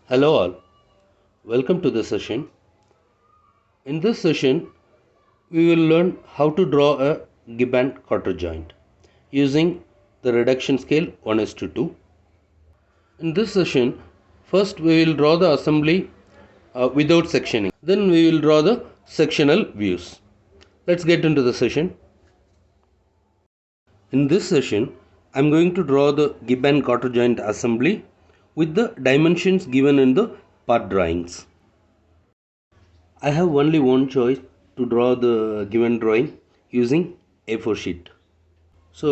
Hello all, welcome to the session. In this session, we will learn how to draw a Gibbon quarter joint using the reduction scale 1:2. In this session, first we will draw the assembly without sectioning. Then we will draw the sectional views. Let's get into the session. In this session, I am going to draw the Gibbon quarter joint assembly with the dimensions given in the part drawings. I have only one choice to draw the given drawing using A4 sheet. So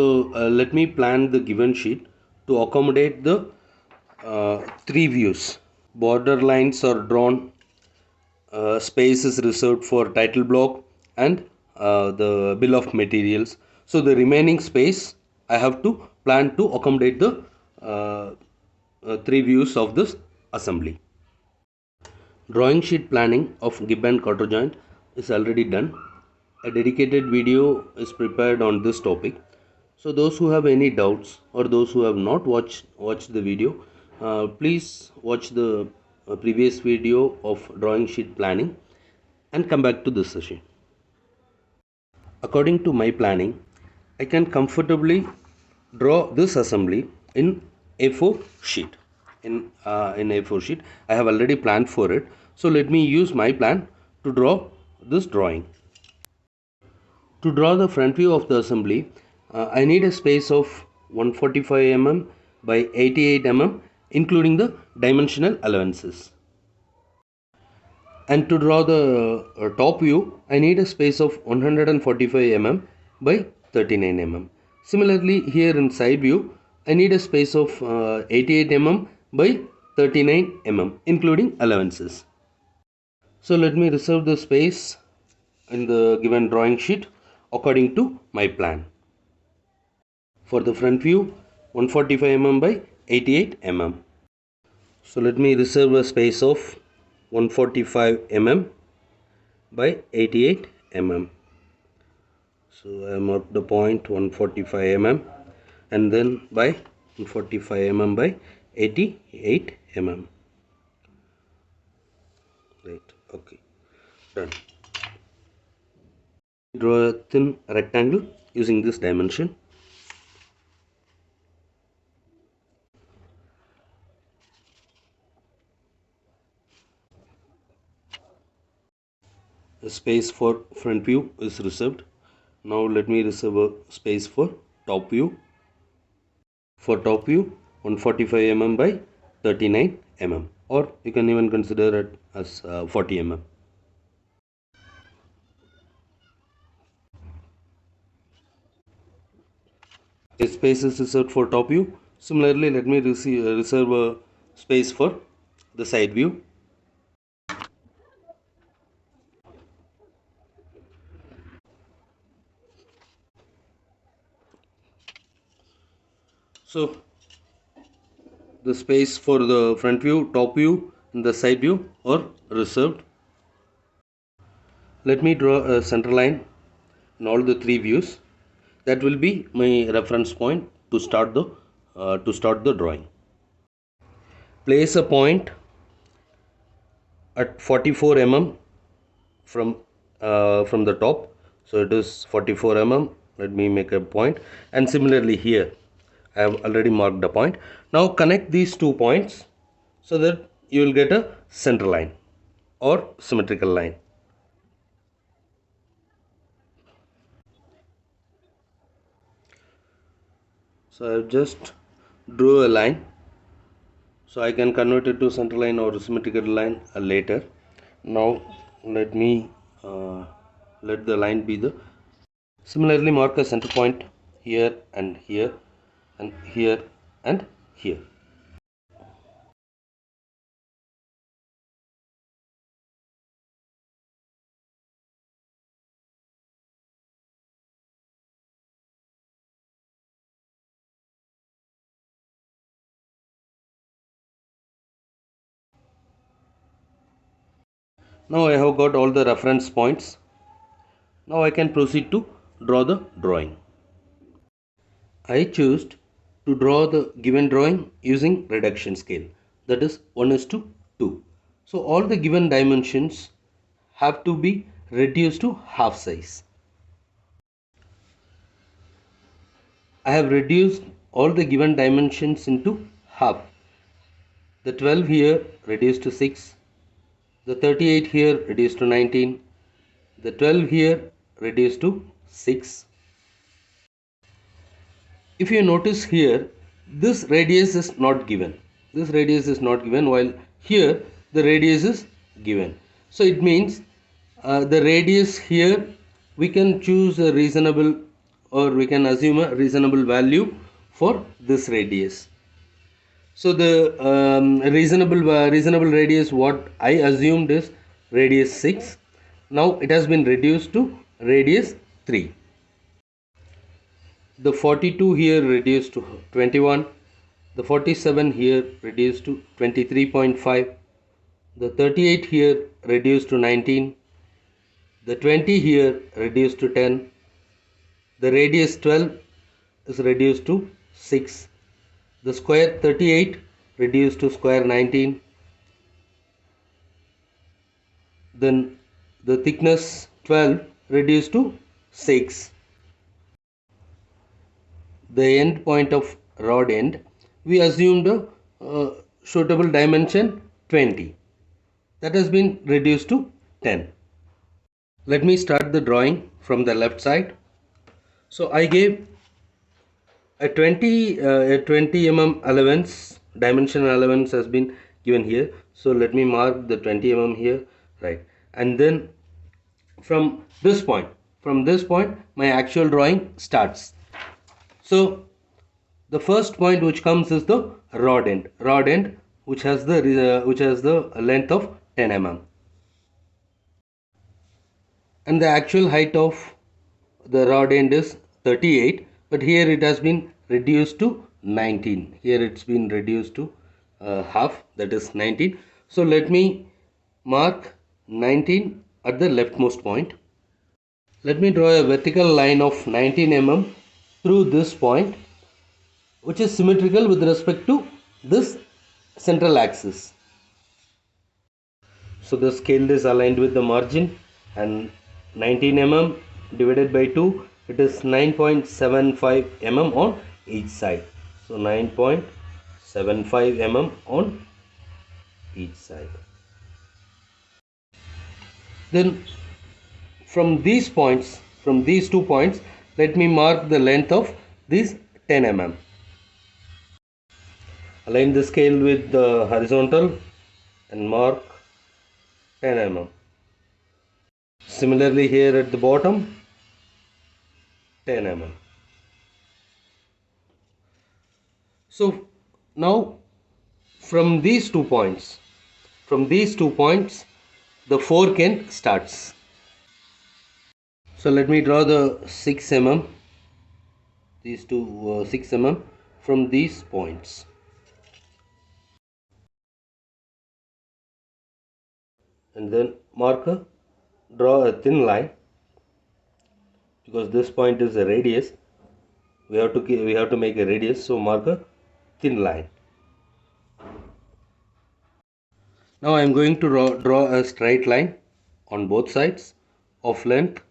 let me plan the given sheet to accommodate the three views. Border lines are drawn, space is reserved for title block and the bill of materials. So the remaining space I have to plan to accommodate the three views of this assembly. Drawing sheet planning of Gibbon quarter joint is already done. A dedicated video is prepared on this topic. So those who have any doubts or those who have not watched the video, please watch the previous video of drawing sheet planning and come back to this session. According to my planning, I can comfortably draw this assembly in A4 sheet. In A4 sheet, I have already planned for it. So let me use my plan to draw this drawing. To draw the front view of the assembly, I need a space of 145 mm by 88 mm, including the dimensional allowances. And to draw the top view, I need a space of 145 mm by 39 mm. Similarly, here in side view, I need a space of 88 mm by 39 mm, including allowances. So let me reserve the space in the given drawing sheet according to my plan. For the front view, 145 mm by 88 mm. So let me reserve a space of 145 mm by 88 mm. So I mark the point 145 mm and then by 145 mm by 88 mm. Right, okay, done. Draw a thin rectangle using this dimension. A space for front view is reserved. Now let me reserve a space for top view. For top view, 145 mm by 39 mm, or you can even consider it as 40 mm. A space is reserved for top view. Similarly, let me reserve a space for the side view. So the space for the front view, top view and the side view are reserved. Let me draw a center line in all the three views. That will be my reference point to start the drawing. Place a point at 44 mm from the top. So it is 44 mm. Let me make a point, and similarly here I have already marked the point. Now connect these 2 points so that you will get a center line or symmetrical line. So I have just drew a line, so I can convert it to center line or symmetrical line later. Now let me let the line be the. Similarly, mark a center point here and here and here and here. Now I have got all the reference points. Now I can proceed to draw the drawing. I choose to draw the given drawing using reduction scale, that is 1:2. So all the given dimensions have to be reduced to half size. I have reduced all the given dimensions into half. The 12 here reduced to 6, the 38 here reduced to 19, the 12 here reduced to 6. If you notice here, this radius is not given. This radius is not given, while here the radius is given. So it means the radius here we can choose a reasonable, or we can assume a reasonable value for this radius. So the reasonable radius what I assumed is radius 6. Now it has been reduced to radius 3. The 42 here reduced to 21. The 47 here reduced to 23.5. The 38 here reduced to 19. The 20 here reduced to 10. The radius 12 is reduced to 6. The square 38 reduced to square 19. Then the thickness 12 reduced to 6. The end point of rod end, we assumed a suitable dimension 20. That has been reduced to 10. Let me start the drawing from the left side. So I gave a 20 mm allowance, dimension allowance has been given here. So let me mark the 20 mm here, right? And then from this point my actual drawing starts. So the first point which comes is the rod end which has the length of 10 mm, and the actual height of the rod end is 38, but here it has been reduced to 19. Here it's been reduced to half, that is 19. So let me mark 19 at the leftmost point. Let me draw a vertical line of 19 mm through this point, which is symmetrical with respect to this central axis. So the scale is aligned with the margin, and 19 mm divided by 2, it is 9.75 mm on each side. So 9.75 mm on each side. Then from these two points, let me mark the length of this 10 mm. Align the scale with the horizontal and mark 10 mm. Similarly here at the bottom, 10 mm. So now from these two points, the fork end starts. So let me draw the 6 mm, these two 6 mm from these points. And then draw a thin line, because this point is a radius. We have to make a radius, so mark a thin line. Now I am going to draw a straight line on both sides of length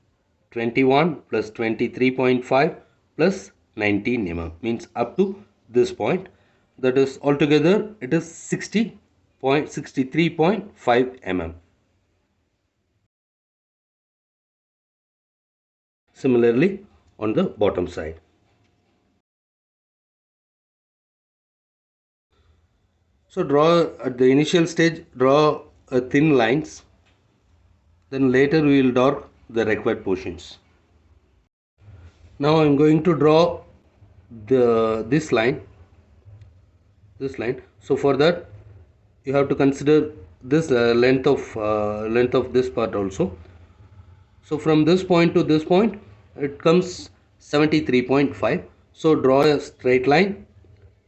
21 plus 23.5 plus 19 mm, means up to this point. That is altogether it is 63.5 mm. Similarly on the bottom side. So at the initial stage, draw a thin lines, then later we will draw the required portions. Now I am going to draw this line. So for that you have to consider this length of this part also. So from this point to this point it comes 73.5. So draw a straight line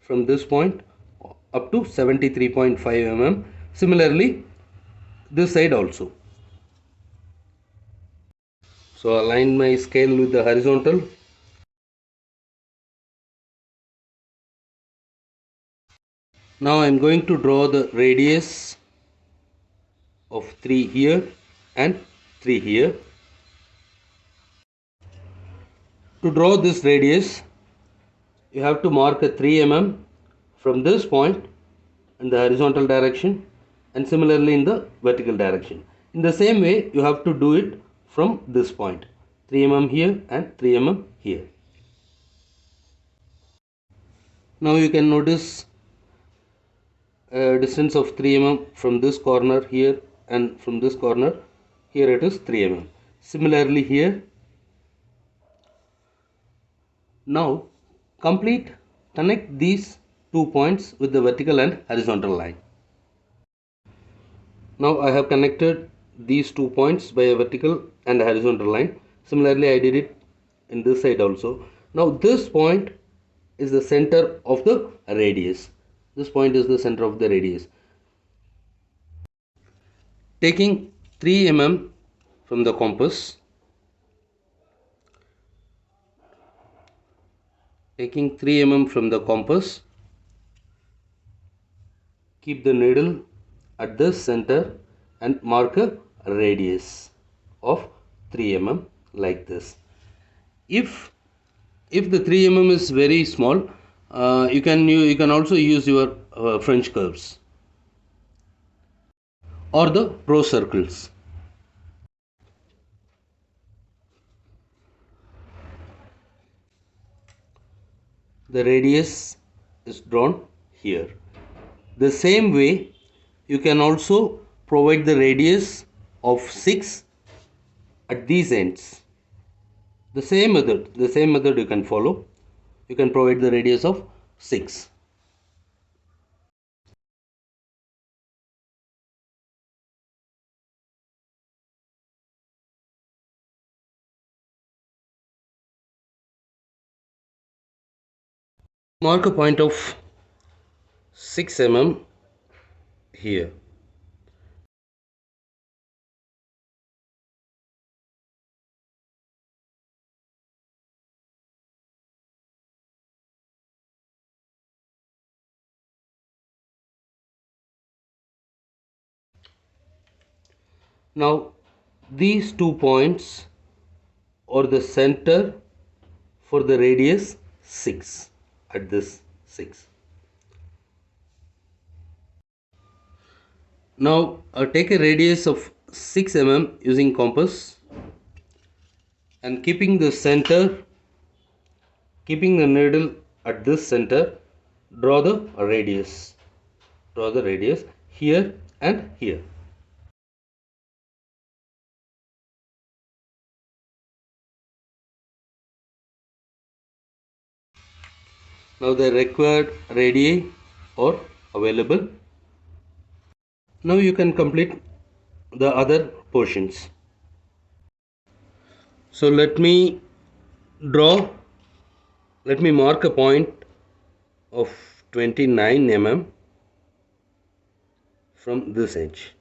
from this point up to 73.5 mm. Similarly this side also. So align my scale with the horizontal. Now I am going to draw the radius of 3 here and 3 here. To draw this radius, you have to mark a 3 mm from this point in the horizontal direction and similarly in the vertical direction. In the same way, you have to do it from this point, 3 mm here and 3 mm here. Now you can notice a distance of 3 mm from this corner here and from this corner here it is 3 mm. Similarly here. Now connect these 2 points with the vertical and horizontal line. Now I have connected these 2 points by a vertical and a horizontal line. Similarly I did it in this side also. Now this point is the center of the radius. This point is the center of the radius. Taking 3 mm from the compass, keep the needle at the center and mark a radius of 3 mm like this. If the 3 mm is very small, you can also use your French curves or the pro circles. The radius is drawn here. The same way you can also provide the radius of 6 at these ends. The same method you can follow. You can provide the radius of 6. Mark a point of 6 mm here. Now these 2 points are the center for the radius 6 at this 6. Now take a radius of 6 mm using compass and keeping the needle at this center, draw the radius here and here. Now the required radii are available. Now you can complete the other portions. So let me mark a point of 29 mm from this edge.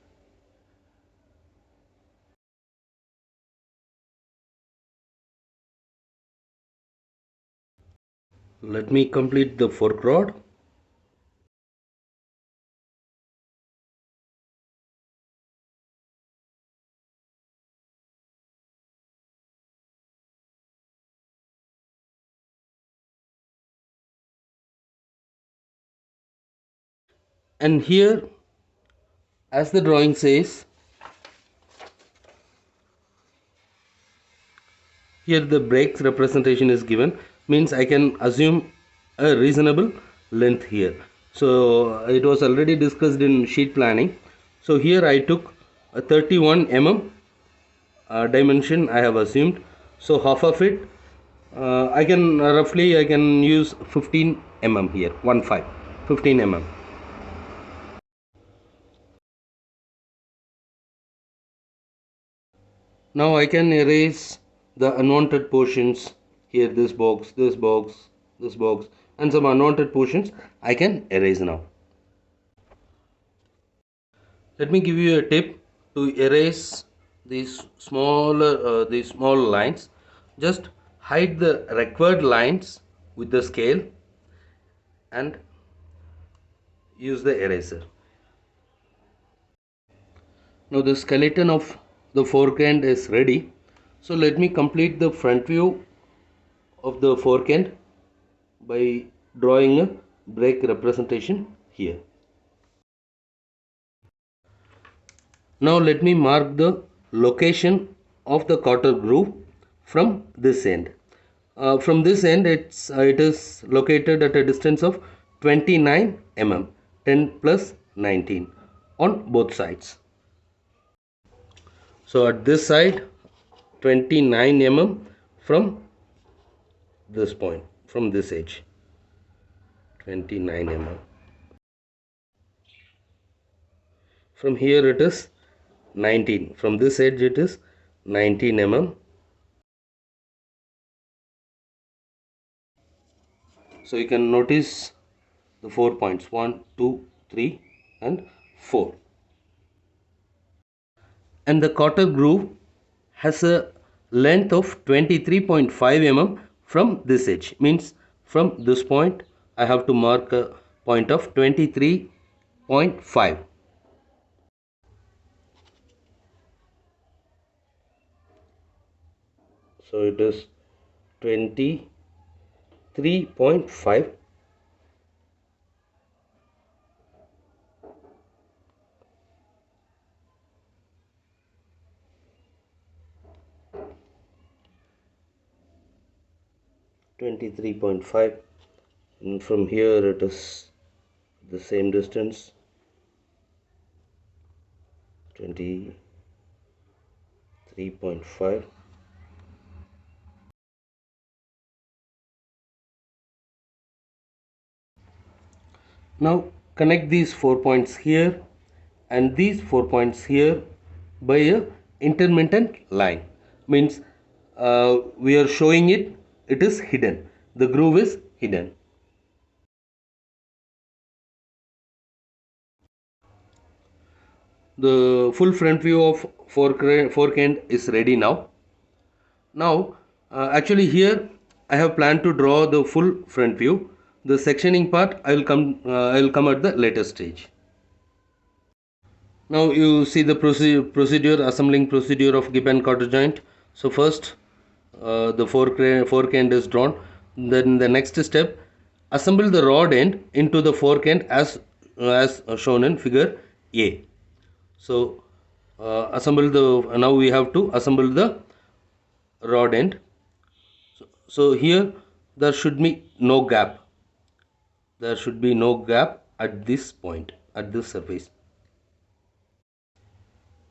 Let me complete the fork rod. And here, as the drawing says, here the breaks representation is given, means I can assume a reasonable length here. So it was already discussed in sheet planning. So here I took a 31 mm dimension I have assumed. So half of it I can use 15 mm here, 15 mm. Now I can erase the unwanted portions here, this box, and some unwanted portions I can erase now. Let me give you a tip to erase these small lines. Just hide the required lines with the scale and use the eraser. Now the skeleton of the fork end is ready. So let me complete the front view of the fork end by drawing a break representation here. Now let me mark the location of the quarter groove from this end. From this end it is located at a distance of 29 mm, 10 plus 19 on both sides. So at this side 29 mm from this point, from this edge 29 mm. From here it is 19, from this edge it is 19 mm. So you can notice the 4 points 1, 2, 3 and 4. And the quarter groove has a length of 23.5 mm from this edge, means from this point I have to mark a point of 23.5. So it is 23.5. And from here it is the same distance, 23.5. Now connect these 4 points here and these 4 points here by a intermittent line, means we are showing it is hidden, the groove is hidden. The full front view of fork end is ready now. Now actually here I have planned to draw the full front view. The sectioning part I will come at the later stage. Now you see the procedure, assembling procedure of Gibbon quarter joint. So first the fork end is drawn. Then the next step, assemble the rod end into the fork end as shown in figure A. So now we have to assemble the rod end. So here there should be no gap. There should be no gap at this point, at this surface.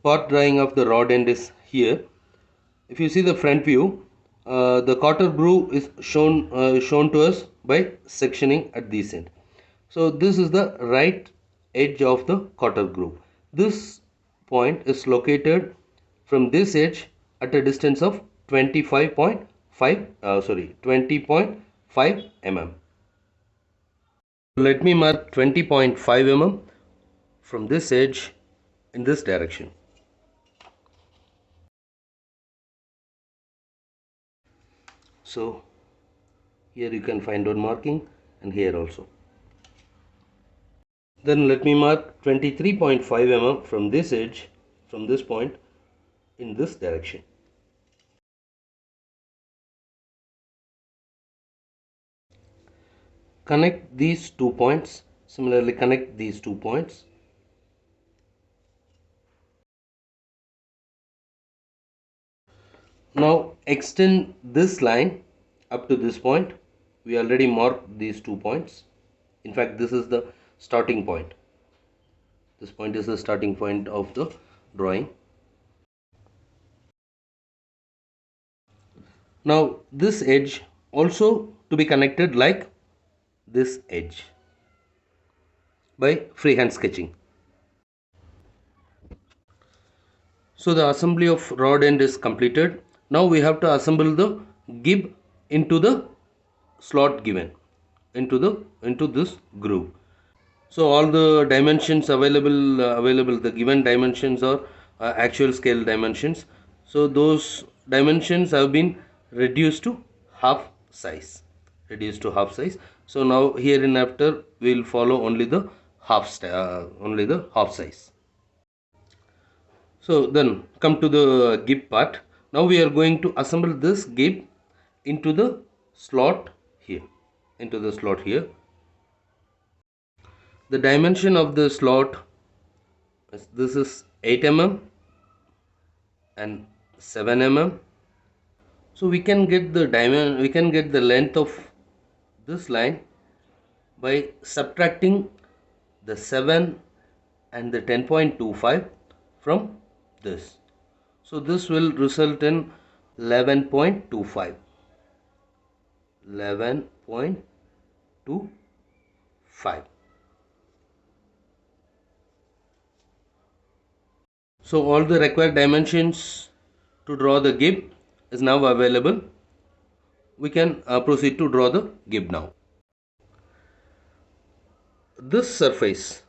Part drawing of the rod end is here. If you see the front view, the quarter groove is shown to us by sectioning at this end. So this is the right edge of the quarter groove. This point is located from this edge at a distance of 20.5 mm. Let me mark 20.5 mm from this edge in this direction. So here you can find one marking and here also. Then let me mark 23.5 mm from this edge, from this point in this direction. Connect these 2 points. Similarly connect these 2 points. Now extend this line up to this point. We already marked these 2 points. In fact, this is the starting point. This point is the starting point of the drawing. Now this edge also to be connected like this edge by freehand sketching. So the assembly of rod end is completed. Now we have to assemble the gib into the slot given into this groove. So all the dimensions available, the given dimensions are actual scale dimensions. So those dimensions have been reduced to half size. So now hereinafter we will follow only the half size. So then come to the gib part. Now we are going to assemble this gib into the slot here. Into the slot here. The dimension of the slot this is 8 mm and 7 mm. So we can get the length of this line by subtracting the 7 and the 10.25 from this. So this will result in 11.25. 11.25. So all the required dimensions to draw the gib is now available. We can proceed to draw the gib now. This surface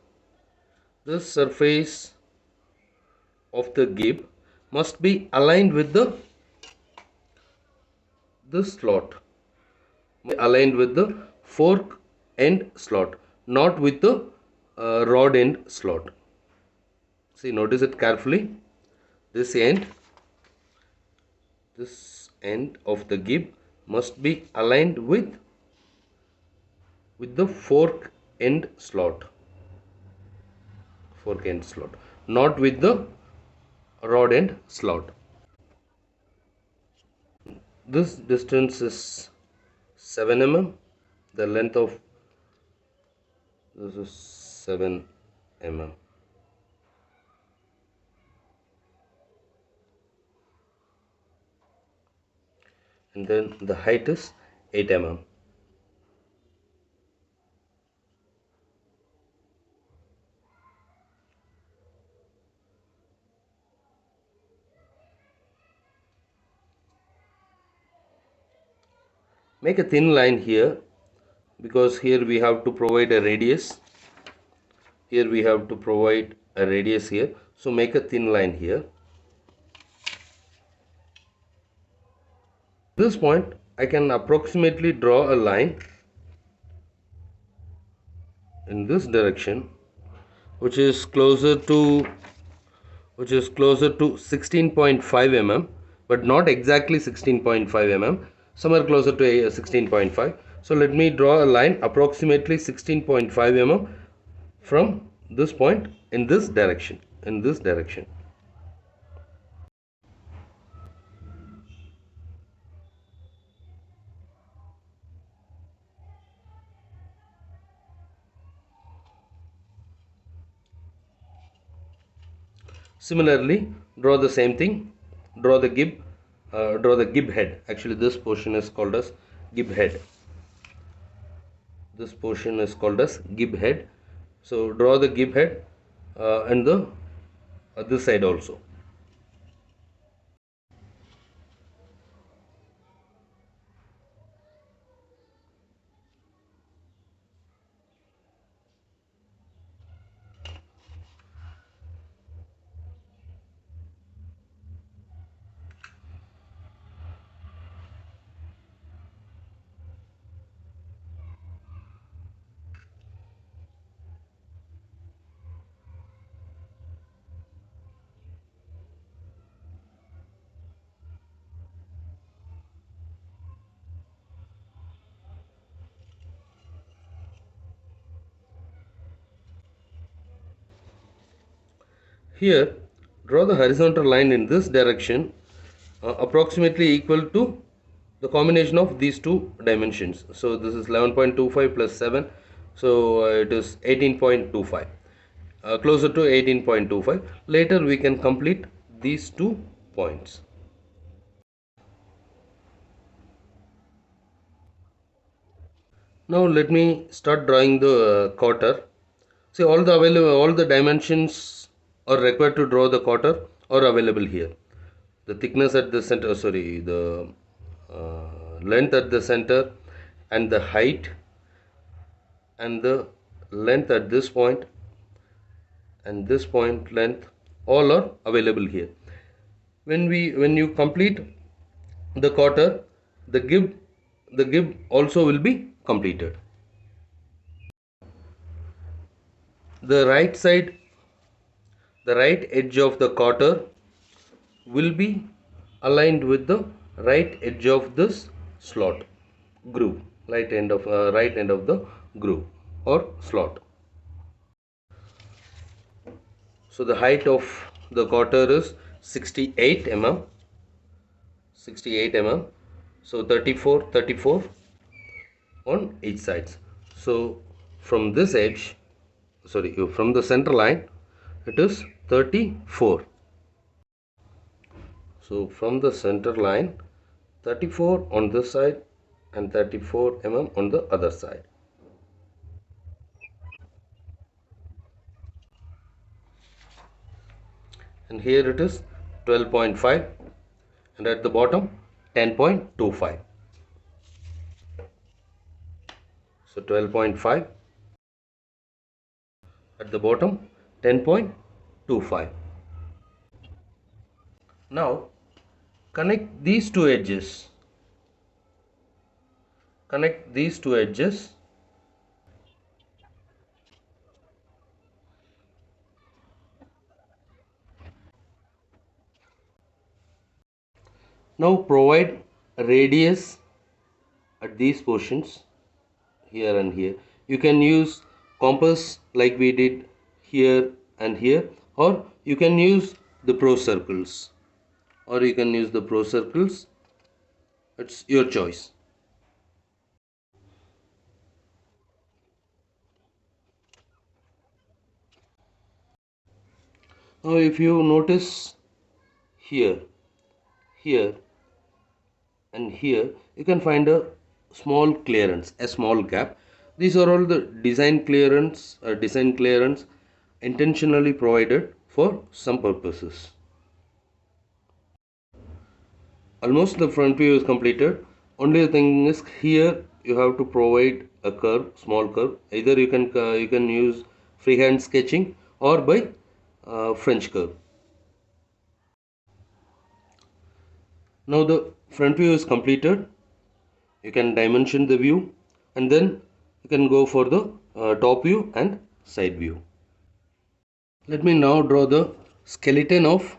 of the gib must be aligned with this slot, aligned with the fork end slot, not with the rod end slot. See, notice it carefully. This end of the gib must be aligned with the fork end slot, not with the rod end slot. This distance is 7 mm. The length of this is 7 mm. And then the height is 8 mm. Make a thin line here, because here we have to provide a radius. Here, so make a thin line here. At this point, I can approximately draw a line in this direction, which is closer to 16.5 mm, but not exactly 16.5 mm, somewhere closer to 16.5. So let me draw a line approximately 16.5 mm from this point in this direction. Similarly, draw the same thing. Draw the gib head. Actually, this portion is called as gib head. So draw the gib head and the other side also. Here, draw the horizontal line in this direction, approximately equal to the combination of these two dimensions. So this is 11.25 plus 7, so it is 18.25, closer to 18.25. Later we can complete these 2 points. Now let me start drawing the quarter. See, all the dimensions are required to draw the quarter are available here. The thickness at the center, the length at the center, and the height, and the length at this point, and this point length, all are available here. When you complete the quarter, the gib also will be completed. the right edge of the quarter will be aligned with the right edge of this slot groove, right end of the groove or slot. So the height of the quarter is 68 mm, 68 mm. So 34 on each sides. So from this edge, from the center line, it is 34. So from the center line, 34 on this side and 34 mm on the other side. And here it is 12.5 and at the bottom 10.25. So 12.5 at the bottom 10.25. Now connect these two edges. Connect these two edges. Now provide a radius at these portions here and here. You can use compass like we did here and here, or you can use the pro circles, it's your choice. Now if you notice here, here and here, you can find a small clearance, a small gap. These are all the design clearance intentionally provided for some purposes. Almost the front view is completed. Only the thing is here you have to provide a curve, small curve. Either you can use freehand sketching or by French curve. Now the front view is completed. You can dimension the view and then you can go for the top view and side view. Let me now draw the skeleton of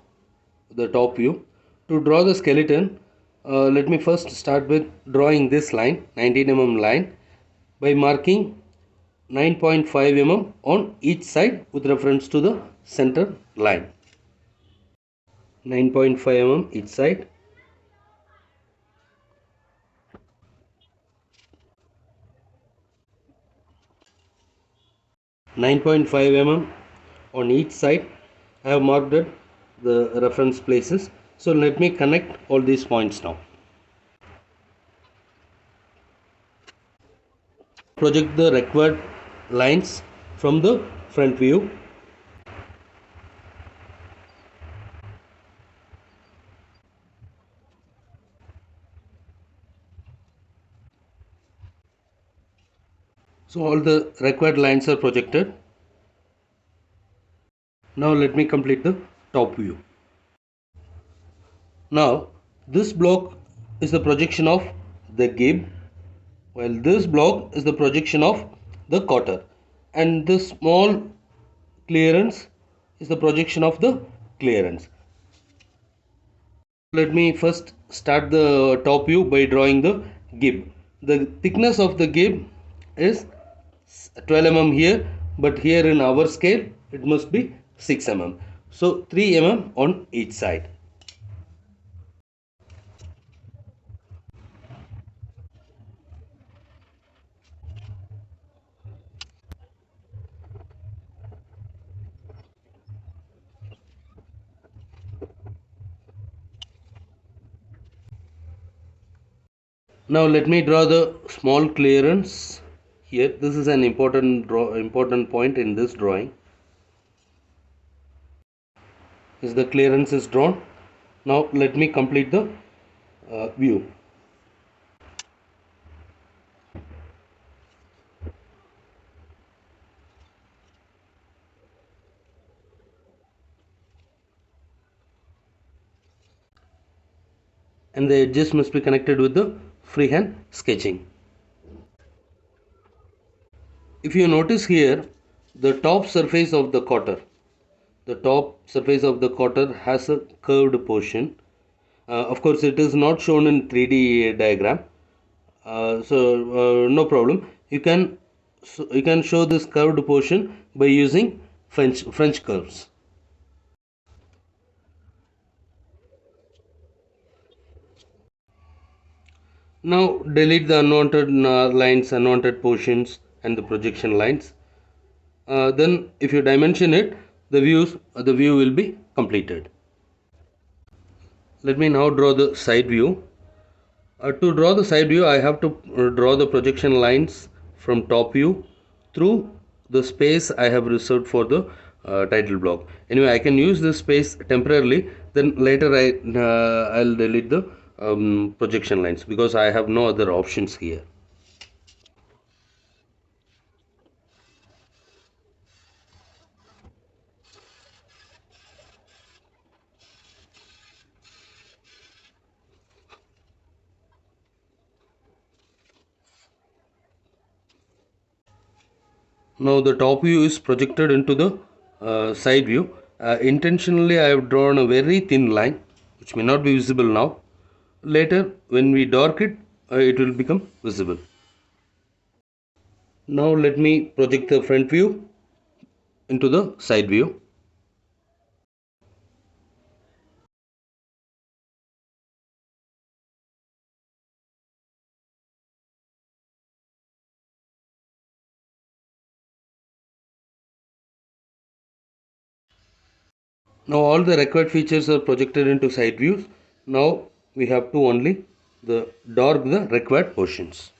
the top view. To draw the skeleton, let me first start with drawing this line, 19 mm line, by marking 9.5 mm on each side with reference to the center line. 9.5 mm each side. 9.5 mm on each side. I have marked the reference places. So let me connect all these points now. Project the required lines from the front view. So all the required lines are projected. Now let me complete the top view. Now this block is the projection of the gib, while this block is the projection of the quarter, and this small clearance is the projection of the clearance. Let me first start the top view by drawing the gib. The thickness of the gib is 12 mm here, but here in our scale it must be 6 mm. So 3 mm on each side. Now let me draw the small clearance here. This is an important point in this drawing. Is the clearance is drawn. Now let me complete the view. And the edges must be connected with the freehand sketching. If you notice here, the top surface of the quarter, the top surface of the quarter has a curved portion. Of course, it is not shown in 3D diagram. No problem. You can show this curved portion by using French curves. Now delete the unwanted lines, unwanted portions, and the projection lines. Then if you dimension it, the view will be completed. Let me now draw the side view. To draw the side view, I have to draw the projection lines from top view through the space I have reserved for the title block. Anyway, I can use this space temporarily, then later I'll delete the projection lines because I have no other options here. Now the top view is projected into the side view. Intentionally, I have drawn a very thin line which may not be visible now. Later, when we dark it, it will become visible. Now let me project the front view into the side view. Now all the required features are projected into side views. Now we have to only dark the required portions.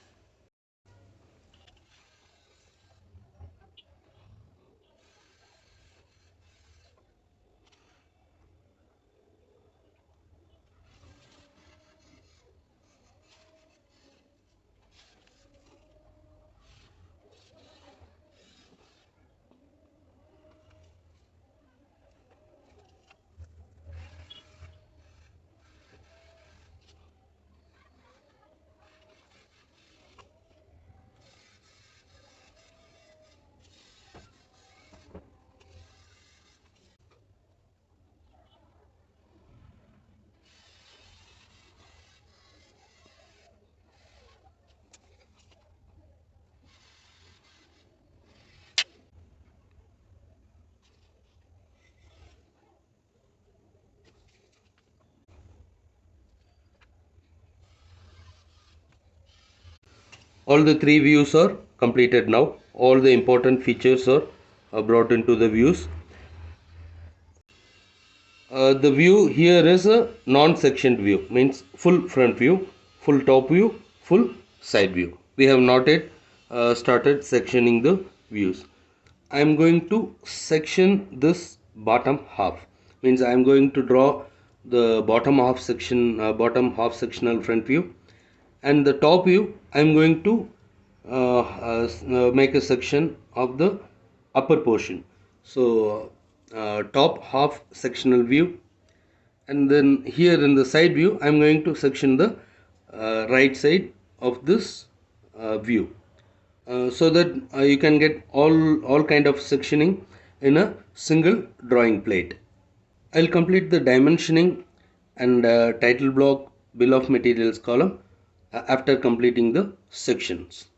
All the three views are completed now. All the important features are brought into the views. The view here is a non-sectioned view, means full front view, full top view, full side view. We have not yet started sectioning the views. I am going to section this bottom half, means I am going to draw the bottom half sectional front view, and the top view I am going to make a section of the upper portion. So top half sectional view, and then here in the side view I am going to section the right side of this view, so that you can get all kind of sectioning in a single drawing plate. I'll complete the dimensioning and title block bill of materials column after completing the sections.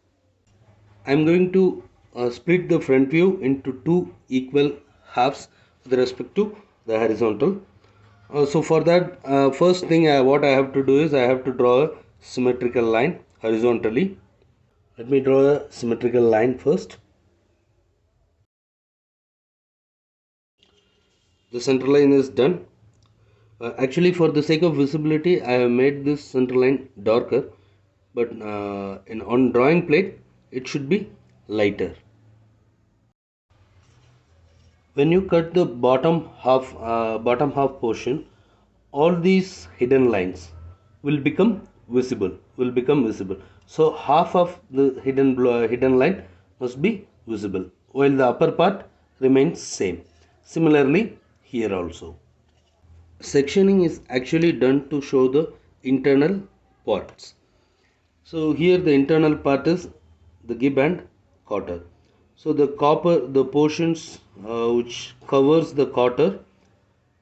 I'm going to split the front view into two equal halves with respect to the horizontal. So for that, first thing what I have to do is I have to draw a symmetrical line horizontally. Let me draw a symmetrical line first. The center line is done. Actually, for the sake of visibility, I have made this center line darker, but on drawing plate it should be lighter. When you cut the bottom half portion, all these hidden lines will become visible. So half of the hidden line must be visible, while the upper part remains same. Similarly here also. Sectioning is actually done to show the internal parts. So here the internal part is the gib and quarter. So the portions which covers the quarter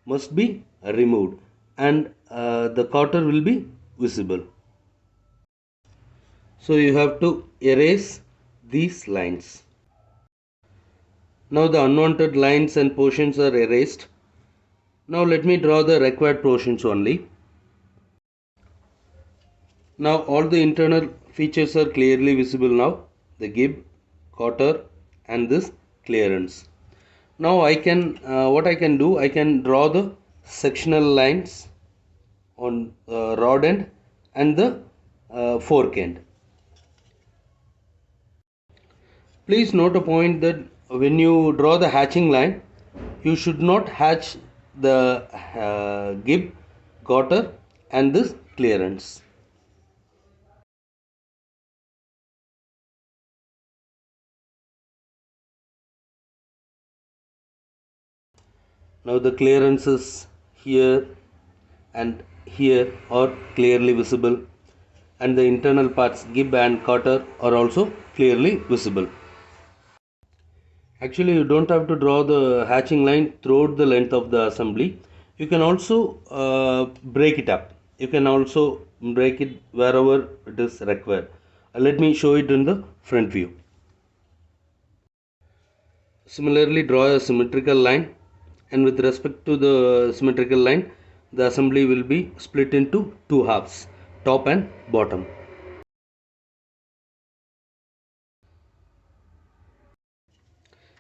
must be removed, and the quarter will be visible. So you have to erase these lines. Now the unwanted lines and portions are erased. Now let me draw the required portions only. Now all the internal features are clearly visible now. The gib, quarter and this clearance. Now I can what I can do, I can draw the sectional lines on rod end and the fork end. Please note a point that when you draw the hatching line, you should not hatch the gib, quarter and this clearance. Now the clearances here and here are clearly visible, and the internal parts gib and quarter are also clearly visible. Actually, you don't have to draw the hatching line throughout the length of the assembly. You can also break it up. You can also break it wherever it is required. Let me show it in the front view. Similarly, draw a symmetrical line, and with respect to the symmetrical line, the assembly will be split into two halves, top and bottom.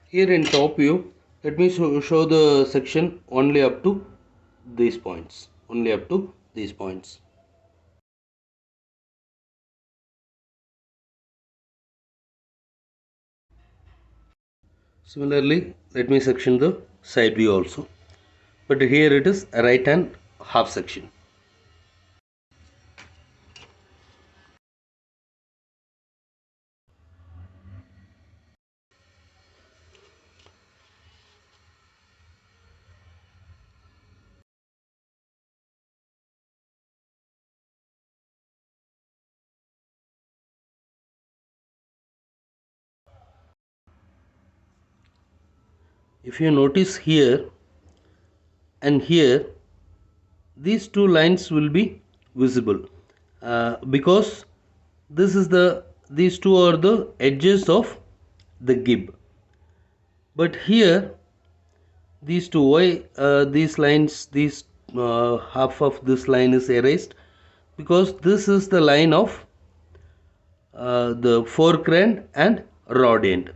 Here in top view, let me show the section only up to these points. Only up to these points. Similarly, let me section the side view also. But here it is a right hand half section. If you notice here and here, these two lines will be visible because these two are the edges of the gib. But here these two, why these lines, these half of this line is erased? Because this is the line of the fork end and rod end.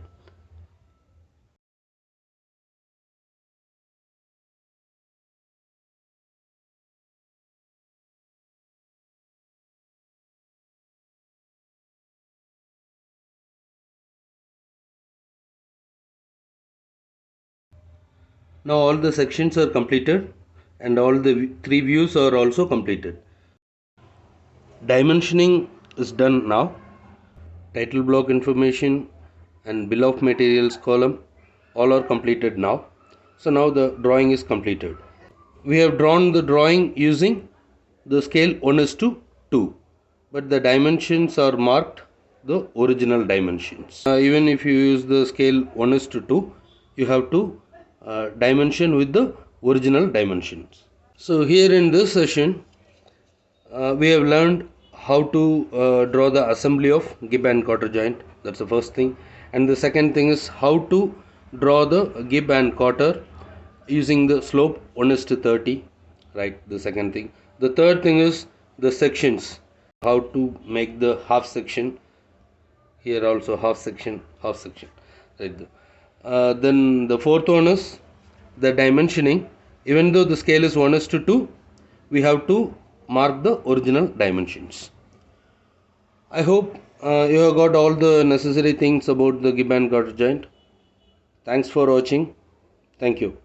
Now all the sections are completed and all the three views are also completed. Dimensioning is done now. Title block information and bill of materials column all are completed now. So now the drawing is completed. We have drawn the drawing using the scale 1:2, but the dimensions are marked the original dimensions. Even if you use the scale 1:2, you have to dimension with the original dimensions. So here in this session, we have learned how to draw the assembly of gib and quarter joint. That's the first thing. And the second thing is how to draw the gib and quarter using the slope 1:30. Right, the second thing. The third thing is the sections, how to make the half section. Here also half section, half section. Right. Then the fourth one is the dimensioning. Even though the scale is 1:2, we have to mark the original dimensions. I hope you have got all the necessary things about the gib and quarter joint. Thanks for watching. Thank you.